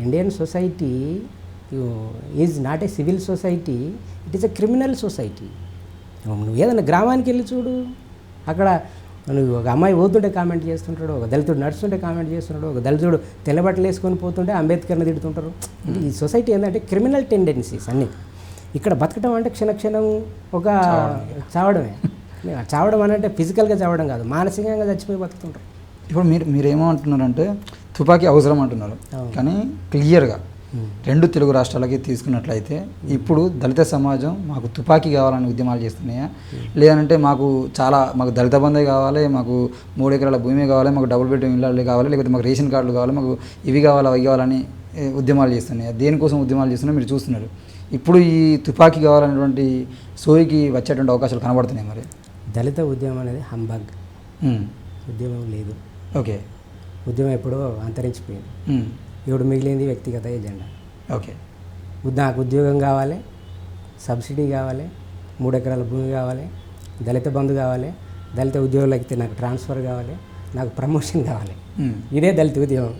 Indian society is not a civil society, it is a criminal society. నువ్వు ఏదైనా గ్రామానికి వెళ్ళి చూడు, అక్కడ నువ్వు ఒక అమ్మాయి పోతుంటే కామెంట్ చేస్తుంటాడు, ఒక దళితుడు నడుస్తుంటే కామెంట్ చేస్తున్నాడు, ఒక దళితుడు తెల్లబట్టలు వేసుకొని పోతుంటే అంబేద్కర్ని తిడుతుంటారు. ఈ సొసైటీ ఏంటంటే క్రిమినల్ టెండెన్సీస్ అన్నీ. ఇక్కడ బతకడం అంటే క్షణక్షణం ఒక చావడమే. చావడం అంటే ఫిజికల్గా చావడం కాదు, మానసికంగా చచ్చిపోయి బతుకుతుంటారు. ఇప్పుడు మీరేమో అంటున్నారంటే తుపాకీ అవసరం అంటున్నారు, కానీ క్లియర్గా రెండు తెలుగు రాష్ట్రాలకి తీసుకున్నట్లయితే ఇప్పుడు దళిత సమాజం మాకు తుపాకీ కావాలని ఉద్యమాలు చేస్తున్నాయా, లేదంటే మాకు దళిత బంధే కావాలి, మాకు 3 ఎకరాల భూమి కావాలి, మాకు డబుల్ బెడ్రూమ్ ఇళ్ళు కావాలి, లేకపోతే మాకు రేషన్ కార్డులు కావాలి, మాకు ఇవి కావాలి అవి కావాలని ఉద్యమాలు చేస్తున్నాయా? దేనికోసం ఉద్యమాలు చేస్తున్నారో మీరు చూస్తున్నారు. ఇప్పుడు ఈ తుపాకీ కావాలనేటువంటి సోయికి వచ్చేటువంటి అవకాశాలు కనబడుతున్నాయి. మరి దళిత ఉద్యమం అనేది హంబగ్, ఉద్యమం లేదు. ఓకే, ఉద్యమం ఎప్పుడో అంతరించిపోయింది. ఇప్పుడు మిగిలింది వ్యక్తిగత ఎజెండా. ఓకే, నాకు ఉద్యోగం కావాలి, సబ్సిడీ కావాలి, 3 ఎకరాల భూమి కావాలి, దళిత బంధు కావాలి, దళిత ఉద్యోగులకి నాకు ట్రాన్స్ఫర్ కావాలి, నాకు ప్రమోషన్ కావాలి. ఇదే దళిత ఉద్యమం.